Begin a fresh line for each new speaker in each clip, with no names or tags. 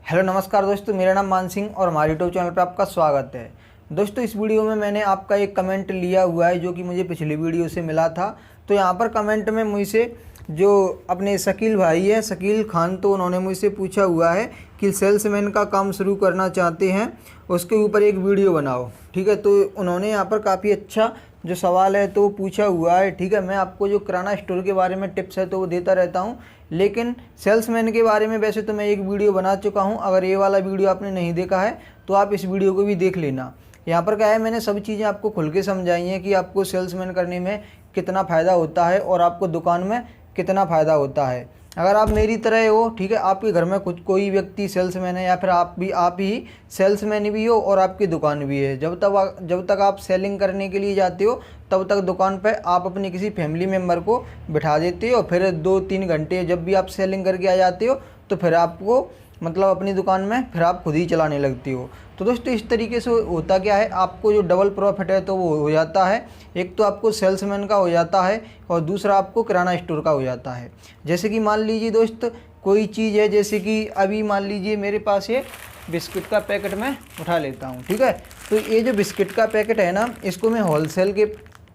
Hello नमस्कार दोस्तों, मेरा नाम मान सिंह और हमारे यूट्यूब चैनल पर आपका स्वागत है। दोस्तों, इस वीडियो में मैंने आपका एक कमेंट लिया हुआ है जो कि मुझे पिछली वीडियो से मिला था। तो यहाँ पर कमेंट में मुझसे जो अपने शकील भाई है, शकील खान, तो उन्होंने मुझसे पूछा हुआ है कि सेल्समैन का काम शुरू करना चाहते हैं, उसके ऊपर एक वीडियो बनाओ। ठीक है, तो उन्होंने यहाँ पर काफ़ी अच्छा जो सवाल है तो पूछा हुआ है। ठीक है, मैं आपको जो किराना स्टोर के बारे में टिप्स है तो वो देता रहता हूँ, लेकिन सेल्समैन के बारे में वैसे तो मैं एक वीडियो बना चुका हूँ। अगर ये वाला वीडियो आपने नहीं देखा है तो आप इस वीडियो को भी देख लेना। यहाँ पर क्या है, मैंने सब चीज़ें आपको खुल के समझाई हैं कि आपको सेल्समैन करने में कितना फ़ायदा होता है और आपको दुकान में कितना फ़ायदा होता है। अगर आप मेरी तरह हो, ठीक है, आपके घर में कुछ कोई व्यक्ति सेल्समैन है या फिर आप ही सेल्समैन भी हो और आपकी दुकान भी है, जब तक आप सेलिंग करने के लिए जाते हो तब तक दुकान पर आप अपने किसी फैमिली मेम्बर को बिठा देते हो। फिर 2-3 घंटे जब भी आप सेलिंग करके आ जाते हो तो फिर आपको मतलब अपनी दुकान में फिर आप खुद ही चलाने लगती हो। तो दोस्तों, इस तरीके से होता क्या है, आपको जो डबल प्रॉफिट है तो वो हो जाता है। एक तो आपको सेल्समैन का हो जाता है और दूसरा आपको किराना स्टोर का हो जाता है। जैसे कि मान लीजिए दोस्त, कोई चीज़ है, जैसे कि अभी मान लीजिए मेरे पास ये बिस्किट का पैकेट मैं उठा लेता हूँ। ठीक है, तो ये जो बिस्किट का पैकेट है ना, इसको मैं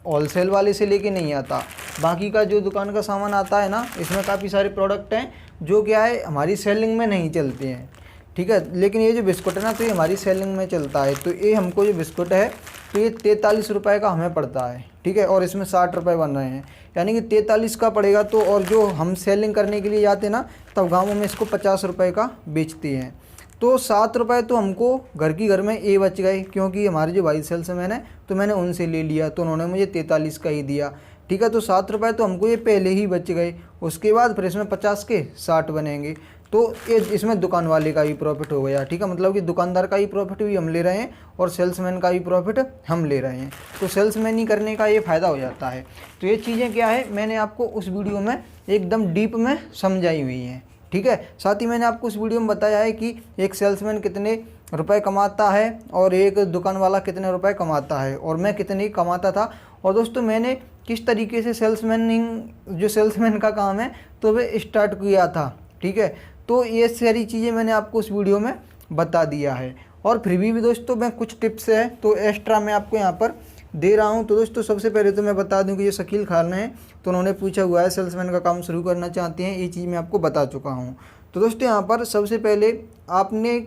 होलसेल वाले से लेके नहीं आता। बाकी का जो दुकान का सामान आता है ना, इसमें काफ़ी सारे प्रोडक्ट हैं जो क्या है हमारी सेलिंग में नहीं चलते हैं। ठीक है, लेकिन ये जो बिस्कुट है ना, तो ये हमारी सेलिंग में चलता है। तो ये हमको जो बिस्कुट है तो ये 43 रुपये का हमें पड़ता है। ठीक है, और इसमें 60 रुपये बन रहे हैं, यानी कि 43 का पड़ेगा। तो और जो हम सेलिंग करने के लिए जाते ना, तब गाँवों में इसको 50 रुपये का बेचते हैं। तो 7 रुपये तो हमको घर में ये बच गए, क्योंकि हमारे जो भाई सेल्समैन है तो मैंने उनसे ले लिया तो उन्होंने मुझे 43 का ही दिया। ठीक है, तो 7 रुपये तो हमको ये पहले ही बच गए। उसके बाद फिर इसमें 50 के 60 बनेंगे, तो ये इसमें दुकान वाले का ही प्रॉफिट हो गया। ठीक है, मतलब कि दुकानदार का ही प्रॉफिट भी हम ले रहे हैं और सेल्समैन का ही प्रॉफिट हम ले रहे हैं। तो सेल्समैन ही करने का ये फ़ायदा हो जाता है। तो ये चीज़ें क्या है, मैंने आपको उस वीडियो में एकदम डीप में समझाई हुई हैं। ठीक है, साथ ही मैंने आपको उस वीडियो में बताया है कि एक सेल्समैन कितने रुपए कमाता है और एक दुकान वाला कितने रुपए कमाता है और मैं कितने कमाता था। और दोस्तों, मैंने किस तरीके से सेल्समैन का काम है तो वह स्टार्ट किया था। ठीक है, तो ये सारी चीज़ें मैंने आपको उस वीडियो में बता दिया है। और फिर भी दोस्तों, मैं कुछ टिप्स है तो एक्स्ट्रा मैं आपको यहाँ पर दे रहा हूँ। तो दोस्तों, सबसे पहले तो मैं बता दूँ कि ये शकील खान है, तो उन्होंने पूछा हुआ है सेल्समैन का काम शुरू करना चाहते हैं, ये चीज़ मैं आपको बता चुका हूँ। तो दोस्तों, यहाँ पर सबसे पहले आपने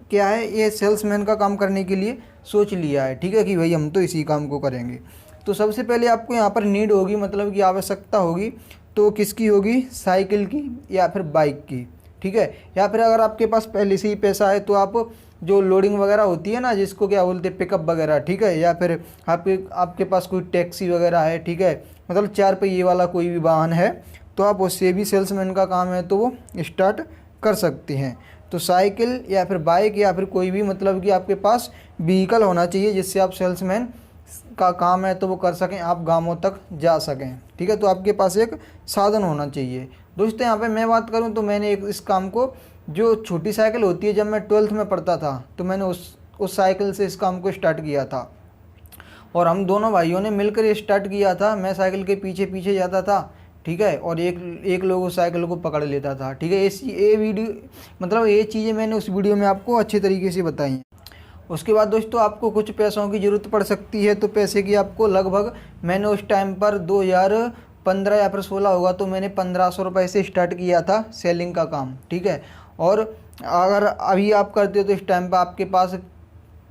क्या है, ये सेल्समैन का काम करने के लिए सोच लिया है। ठीक है, कि भाई हम तो इसी काम को करेंगे। तो सबसे पहले आपको यहाँ पर नीड होगी, मतलब कि आवश्यकता होगी, तो किसकी होगी, साइकिल की या फिर बाइक की। ठीक है, या फिर अगर आपके पास पहले से ही पैसा है तो आप जो लोडिंग वगैरह होती है ना, जिसको क्या बोलते हैं, पिकअप वगैरह। ठीक है, या फिर आपके पास कोई टैक्सी वगैरह है। ठीक है, मतलब 4 पहिए वाला कोई भी वाहन है तो आप उससे भी सेल्समैन का काम है तो वो स्टार्ट कर सकते हैं। तो साइकिल या फिर बाइक या फिर कोई भी, मतलब कि आपके पास व्हीकल होना चाहिए जिससे आप सेल्समैन का काम है तो वो कर सकें, आप गाँवों तक जा सकें। ठीक है, तो आपके पास एक साधन होना चाहिए। दोस्तों, यहाँ पे मैं बात करूँ तो मैंने इस काम को, जो छोटी साइकिल होती है, जब मैं 12th में पढ़ता था तो मैंने उस साइकिल से इस काम को स्टार्ट किया था और हम दोनों भाइयों ने मिलकर ये स्टार्ट किया था। मैं साइकिल के पीछे पीछे जाता था। ठीक है, और एक लोग उस साइकिल को पकड़ लेता था। ठीक है, ये वीडियो, मतलब ये चीज़ें मैंने उस वीडियो में आपको अच्छे तरीके से बताई हैं। उसके बाद दोस्तों, आपको कुछ पैसों की ज़रूरत पड़ सकती है। तो पैसे की आपको लगभग, मैंने उस टाइम पर 2015 या फिर 16 होगा, तो मैंने 1500 रुपये से स्टार्ट किया था सेलिंग का काम। ठीक है, और अगर अभी आप करते हो तो इस टाइम पर आपके पास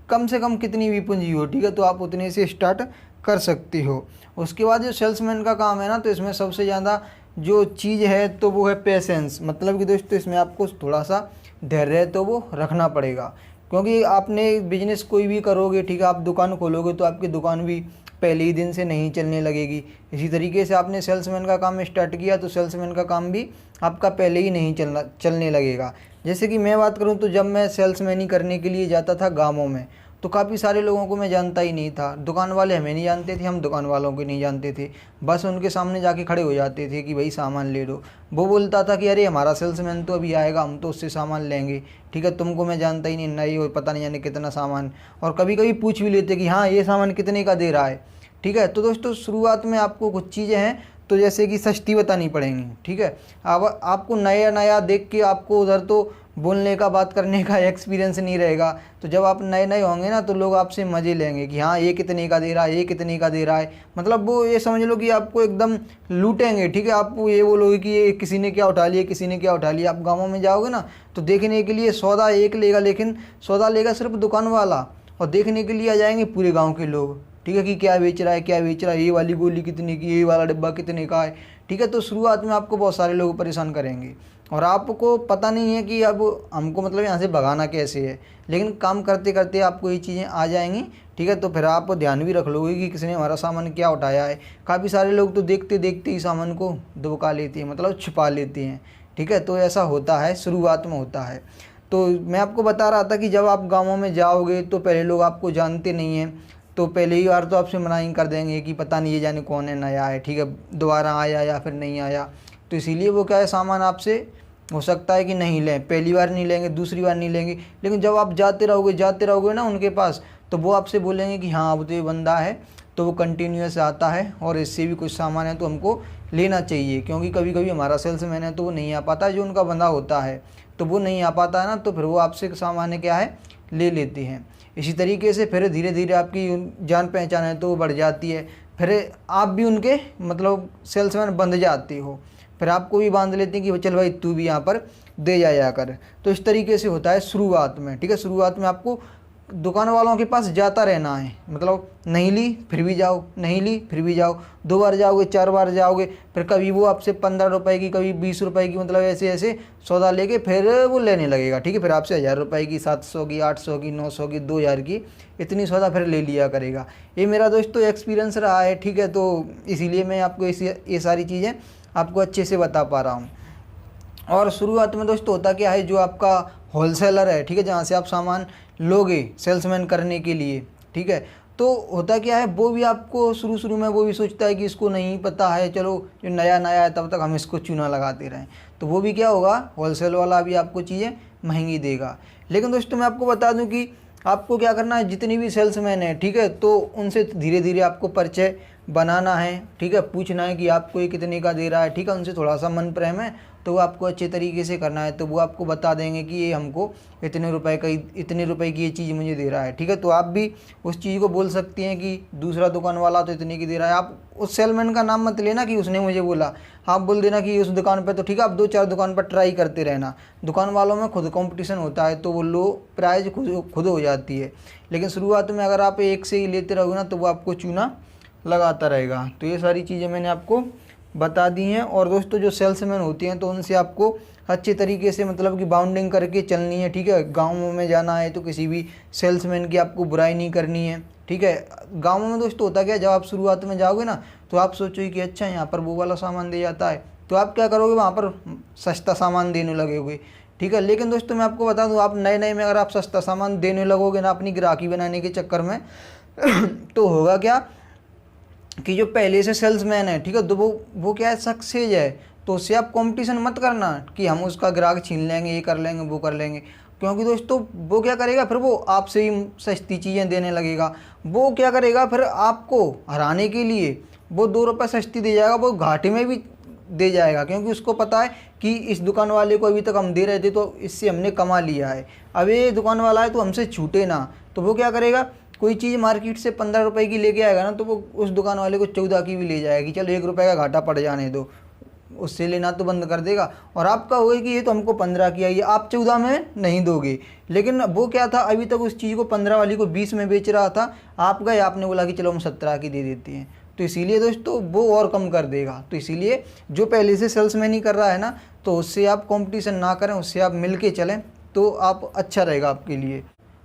कम से कम कितनी भी पूंजी हो, ठीक है, तो आप उतने से स्टार्ट कर सकते हो। उसके बाद जो सेल्समैन का काम है ना, तो इसमें सबसे ज़्यादा जो चीज़ है तो वो है पेशेंस। मतलब कि दोस्तों, इसमें आपको थोड़ा सा धैर्य तो वो रखना पड़ेगा, क्योंकि आपने बिजनेस कोई भी करोगे, ठीक है, आप दुकान खोलोगे तो आपकी दुकान भी पहले ही दिन से नहीं चलने लगेगी। इसी तरीके से आपने सेल्समैन का काम स्टार्ट किया तो सेल्समैन का काम भी आपका पहले ही नहीं चलने लगेगा। जैसे कि मैं बात करूं तो जब मैं सेल्समैनी करने के लिए जाता था गाँवों में, तो काफ़ी सारे लोगों को मैं जानता ही नहीं था। दुकान वाले हमें नहीं जानते थे, हम दुकान वालों को नहीं जानते थे। बस उनके सामने जाके खड़े हो जाते थे कि भाई सामान ले लो। वो बोलता था कि अरे हमारा सेल्समैन तो अभी आएगा, हम तो उससे सामान लेंगे। ठीक है, तुमको मैं जानता ही नहीं हो, पता नहीं जाने कितना सामान। और कभी कभी पूछ भी लेते कि हाँ, ये सामान कितने का दे रहा है। ठीक है, तो दोस्तों, शुरुआत में आपको कुछ चीज़ें हैं तो जैसे कि सस्ती बतानी पड़ेंगी। ठीक है, अब आपको नया नया देख के आपको उधर तो बोलने का, बात करने का एक्सपीरियंस नहीं रहेगा। तो जब आप नए नए होंगे ना तो लोग आपसे मज़े लेंगे कि हाँ ये कितने का दे रहा है, ये कितने का दे रहा है, मतलब वो ये समझ लो कि आपको एकदम लूटेंगे। ठीक है, आप ये बोलोगे कि ये किसी ने क्या उठा लिया, किसी ने क्या उठा लिया। आप गाँवों में जाओगे ना तो देखने के लिए सौदा एक लेगा, लेकिन सौदा लेगा सिर्फ दुकान वाला, और देखने के लिए आ जाएंगे पूरे गाँव के लोग। ठीक है, कि क्या बेच रहा है, क्या बेच रहा है, ये वाली गोली कितने की, ये वाला डिब्बा कितने का है। ठीक है, तो शुरुआत में आपको बहुत सारे लोग परेशान करेंगे और आपको पता नहीं है कि अब हमको मतलब यहाँ से भगाना कैसे है, लेकिन काम करते करते आपको ये चीज़ें आ जाएंगी। ठीक है, तो फिर आप ध्यान भी रख लोगे कि किसने हमारा सामान क्या उठाया है। काफ़ी सारे लोग तो देखते देखते ही सामान को दबका लेते हैं, मतलब छुपा लेते हैं। ठीक है, तो ऐसा होता है, शुरुआत में होता है। तो मैं आपको बता रहा था कि जब आप गाँवों में जाओगे तो पहले लोग आपको जानते नहीं हैं, तो पहले ही बार तो आपसे मनाही कर देंगे कि पता नहीं ये जाने कौन है, नया है। ठीक है, दोबारा आया या फिर नहीं आया, तो इसीलिए वो क्या है, सामान आपसे हो सकता है कि नहीं लें, पहली बार नहीं लेंगे, दूसरी बार नहीं लेंगे। लेकिन जब आप जाते रहोगे ना उनके पास, तो वो आपसे बोलेंगे कि हाँ अब तो ये बंदा है, तो वो कंटिन्यूस आता है और इससे भी कुछ सामान है तो हमको लेना चाहिए। क्योंकि कभी कभी हमारा सेल्समैन है तो वो नहीं आ पाता, जो उनका बंदा होता है तो वो नहीं आ पाता है ना, तो फिर वो आपसे सामान क्या है ले लेते हैं। इसी तरीके से फिर धीरे धीरे आपकी जान पहचान है तो वो बढ़ जाती है, फिर आप भी उनके मतलब सेल्समैन बन जाते हो, फिर आपको भी बांध लेते हैं कि चल भाई तू भी यहाँ पर दे जाया कर। तो इस तरीके से होता है शुरुआत में। ठीक है, शुरुआत में आपको दुकान वालों के पास जाता रहना है, मतलब नहीं ली फिर भी जाओ, नहीं ली फिर भी जाओ, 2 बार जाओगे, 4 बार जाओगे, फिर कभी वो आपसे 15 रुपए की, कभी 20 रुपए की, मतलब ऐसे ऐसे सौदा लेके फिर वो लेने लगेगा। ठीक है, फिर आपसे 1000 रुपए की, 700 की, 800 की, 900 की, 2000 की, इतनी सौदा फिर ले लिया करेगा। ये मेरा दोस्तों एक्सपीरियंस रहा है। ठीक है, तो इसीलिए मैं आपको ये सारी चीज़ें आपको अच्छे से बता पा रहा हूँ। और शुरुआत में दोस्तों होता क्या है, जो आपका होलसेलर है, ठीक है, जहाँ से आप सामान लोगे सेल्समैन करने के लिए, ठीक है, तो होता क्या है, वो भी आपको शुरू में वो भी सोचता है कि इसको नहीं पता है, चलो जो नया नया है तब तक हम इसको चूना लगाते रहें, तो वो भी क्या होगा, होलसेल वाला भी आपको चीज़ें महंगी देगा। लेकिन दोस्तों मैं आपको बता दूं कि आपको क्या करना है, जितनी भी सेल्समैन है, ठीक है, तो उनसे धीरे धीरे आपको परिचय बनाना है। ठीक है, पूछना है कि आपको ये कितने का दे रहा है। ठीक है, उनसे थोड़ा सा मन प्रेम है तो वो आपको अच्छे तरीके से करना है, तो वो आपको बता देंगे कि ये हमको इतने रुपए की ये चीज़ मुझे दे रहा है। ठीक है, तो आप भी उस चीज़ को बोल सकती हैं कि दूसरा दुकान वाला तो इतने की दे रहा है। आप उस सेलमैन का नाम मत लेना कि उसने मुझे बोला, आप बोल देना कि उस दुकान पर, तो ठीक है, आप 2-4 दुकान पर ट्राई करते रहना। दुकान वालों में खुद कंपटीशन होता है तो वो लो प्राइस खुद हो जाती है। लेकिन शुरुआत में अगर आप एक से ही लेते रहोगे ना तो वो आपको चूना लगाता रहेगा। तो ये सारी चीज़ें मैंने आपको बता दी हैं। और दोस्तों जो सेल्समैन होते हैं तो उनसे आपको अच्छे तरीके से मतलब कि बाउंडिंग करके चलनी है। ठीक है, गाँव में जाना है तो किसी भी सेल्समैन की आपको बुराई नहीं करनी है। ठीक है, गाँव में दोस्तों होता क्या है, जब आप शुरुआत में जाओगे ना तो आप सोचोगे कि अच्छा यहाँ पर वो वाला सामान दे जाता है, तो आप क्या करोगे, वहाँ पर सस्ता सामान देने लगोगे। ठीक है, लेकिन दोस्तों मैं आपको बता दूँ, आप नए में अगर आप सस्ता सामान देने लगोगे ना अपनी ग्राहकी बनाने के चक्कर में तो होगा क्या कि जो पहले से सेल्समैन है, ठीक है, तो वो क्या है, सक्सेस है, तो उससे आप कंपटीशन मत करना कि हम उसका ग्राहक छीन लेंगे, ये कर लेंगे, वो कर लेंगे। क्योंकि दोस्तों वो क्या करेगा, फिर वो आपसे ही सस्ती चीज़ें देने लगेगा। वो क्या करेगा, फिर आपको हराने के लिए वो 2 रुपये सस्ती दे जाएगा, वो घाटे में भी दे जाएगा, क्योंकि उसको पता है कि इस दुकान वाले को अभी तक हम दे रहे थे तो इससे हमने कमा लिया है, अब ये दुकान वाला है तो हमसे छूटे ना। तो वो क्या करेगा, कोई चीज़ मार्केट से 15 रुपए की लेके आएगा ना तो वो उस दुकान वाले को 14 की भी ले जाएगी, चलो 1 रुपये का घाटा पड़ जाने दो, उससे लेना तो बंद कर देगा। और आपका होगा कि ये तो हमको 15 की आई है, आप 14 में नहीं दोगे। लेकिन वो क्या था, अभी तक उस चीज़ को 15 वाली को 20 में बेच रहा था, आप गए, आपने बोला कि चलो हम 17 की दे देते हैं, तो इसीलिए दोस्तों वो और कम कर देगा। तो इसीलिए जो पहले से सेल्समैन ही कर रहा है ना, तो उससे आप कंपटीशन ना करें, उससे आप मिल के चलें तो आप अच्छा रहेगा आपके लिए।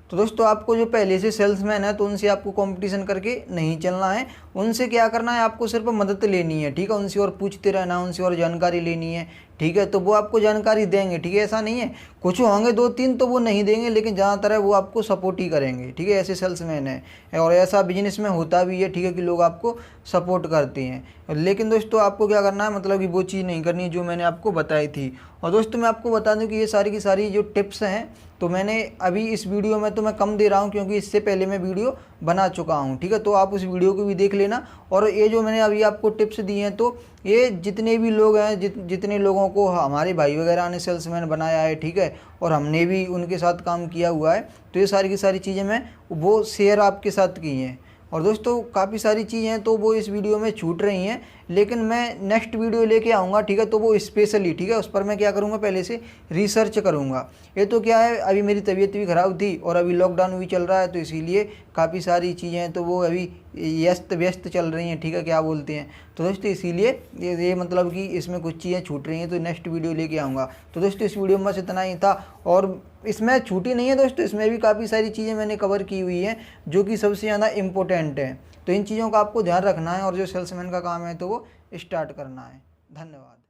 तो दोस्तों आपको जो पहले से सेल्समैन है तो उनसे आपको कंपटीशन करके नहीं चलना है, उनसे क्या करना है, आपको सिर्फ मदद लेनी है। ठीक है, उनसे और पूछते रहना है, उनसे और जानकारी लेनी है। ठीक है, तो वो आपको जानकारी देंगे। ठीक है, ऐसा नहीं है, कुछ होंगे 2-3 तो वो नहीं देंगे, लेकिन ज़्यादातर है वो आपको सपोर्ट ही करेंगे। ठीक है, ऐसे सेल्समैन है और ऐसा बिजनेस में होता भी है। ठीक है, कि लोग आपको सपोर्ट करते हैं। लेकिन दोस्तों आपको क्या करना है, मतलब कि वो चीज़ नहीं करनी जो मैंने आपको बताई थी। और दोस्तों मैं आपको बता दूं कि ये सारी की सारी जो टिप्स हैं तो मैंने अभी इस वीडियो में तो मैं कम दे रहा हूं, क्योंकि इससे पहले मैं वीडियो बना चुका हूं। ठीक है, तो आप उस वीडियो को भी देख लेना। और ये जो मैंने अभी आपको टिप्स दी हैं तो ये जितने भी लोग हैं, जितने लोगों को हमारे भाई वगैरह ने सेल्समैन बनाया है, ठीक है, और हमने भी उनके साथ काम किया हुआ है, तो ये सारी की सारी चीज़ें मैं वो शेयर आपके साथ की हैं। और दोस्तों काफ़ी सारी चीज़ें हैं तो वो इस वीडियो में छूट रही हैं, लेकिन मैं नेक्स्ट वीडियो लेके आऊँगा, ठीक है, तो वो स्पेशली, ठीक है, उस पर मैं क्या करूँगा, पहले से रिसर्च करूँगा। ये तो क्या है, अभी मेरी तबीयत भी ख़राब थी और अभी लॉकडाउन भी चल रहा है, तो इसीलिए काफ़ी सारी चीज़ें हैं तो वो अभी व्यस्त चल रही हैं, ठीक है, क्या बोलते हैं, तो दोस्तों इसीलिए ये मतलब कि इसमें कुछ चीज़ें छूट रही हैं, तो नेक्स्ट वीडियो लेके आऊँगा। तो दोस्तों इस वीडियो में बस इतना ही था, और इसमें छूटी नहीं है दोस्तों, इसमें भी काफ़ी सारी चीज़ें मैंने कवर की हुई हैं जो कि सबसे ज़्यादा इम्पोर्टेंट है। तो इन चीज़ों का आपको ध्यान रखना है और जो सेल्समैन का काम है तो वो स्टार्ट करना है। धन्यवाद।